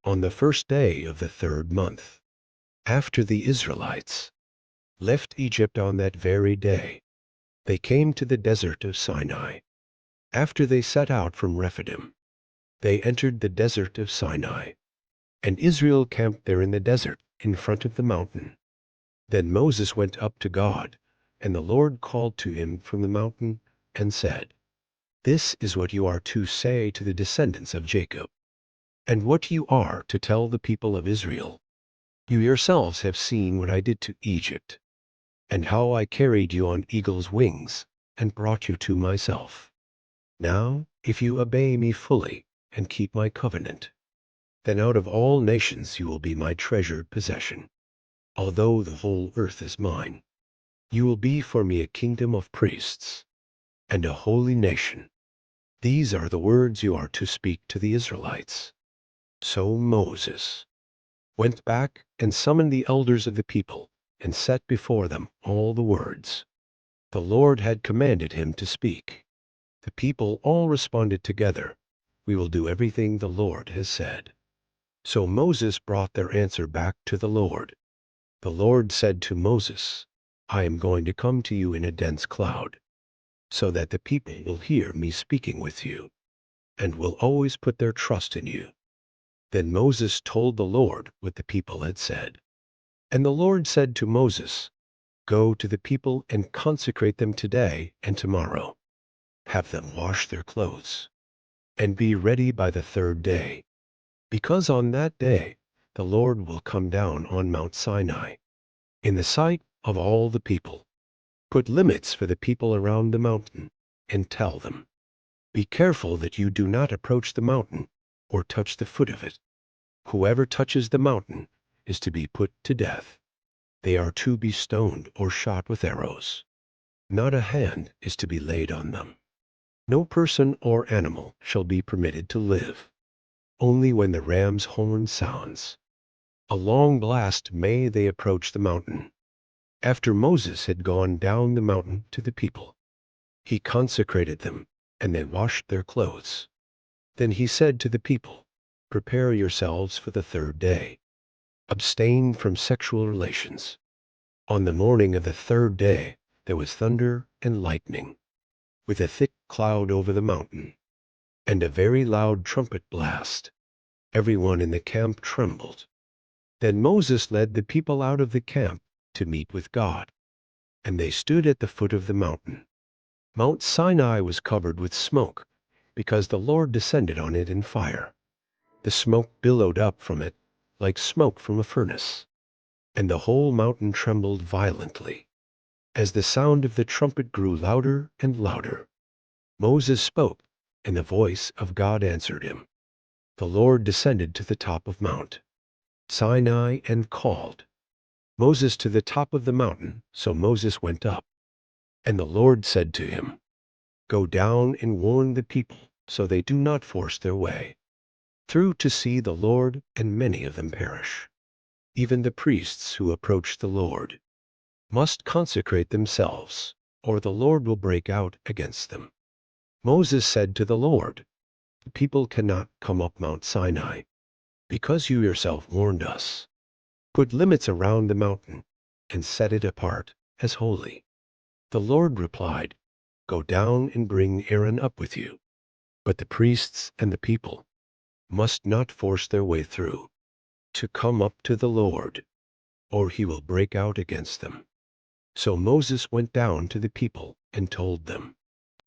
On the first day of the third month, after the Israelites left Egypt on that very day, they came to the desert of Sinai. After they set out from Rephidim, they entered the desert of Sinai, and Israel camped there in the desert in front of the mountain. Then Moses went up to God, and the Lord called to him from the mountain and said, "This is what you are to say to the descendants of Jacob, and what you are to tell the people of Israel. You yourselves have seen what I did to Egypt, and how I carried you on eagle's wings and brought you to myself. Now, if you obey me fully and keep my covenant, then out of all nations you will be my treasured possession. Although the whole earth is mine, you will be for me a kingdom of priests and a holy nation. These are the words you are to speak to the Israelites." So Moses went back and summoned the elders of the people and set before them all the words the Lord had commanded him to speak. The people all responded together, "We will do everything the Lord has said." So Moses brought their answer back to the Lord. The Lord said to Moses, "I am going to come to you in a dense cloud, so that the people will hear me speaking with you, and will always put their trust in you." Then Moses told the Lord what the people had said. And the Lord said to Moses, "Go to the people and consecrate them today and tomorrow. Have them wash their clothes, and be ready by the third day, because on that day the Lord will come down on Mount Sinai in the sight of all the people. Put limits for the people around the mountain, and tell them, 'Be careful that you do not approach the mountain or touch the foot of it. Whoever touches the mountain is to be put to death. They are to be stoned or shot with arrows. Not a hand is to be laid on them. No person or animal shall be permitted to live. Only when the ram's horn sounds a long blast may they approach the mountain." After Moses had gone down the mountain to the people, he consecrated them, and they washed their clothes. Then he said to the people, "Prepare yourselves for the third day. Abstain from sexual relations." On the morning of the third day there was thunder and lightning, with a thick cloud over the mountain, and a very loud trumpet blast. Everyone in the camp trembled. Then Moses led the people out of the camp to meet with God, and they stood at the foot of the mountain. Mount Sinai was covered with smoke, because the Lord descended on it in fire. The smoke billowed up from it like smoke from a furnace, and the whole mountain trembled violently. As the sound of the trumpet grew louder and louder, Moses spoke, and the voice of God answered him. The Lord descended to the top of Mount Sinai and called Moses to the top of the mountain. So Moses went up, and the Lord said to him, "Go down and warn the people, so they do not force their way through to see the Lord, and many of them perish. Even the priests who approach the Lord must consecrate themselves, or the Lord will break out against them." Moses said to the Lord, "The people cannot come up Mount Sinai, because you yourself warned us. Put limits around the mountain, and set it apart as holy." The Lord replied, "Go down and bring Aaron up with you, but the priests and the people must not force their way through to come up to the Lord, or he will break out against them." So Moses went down to the people and told them,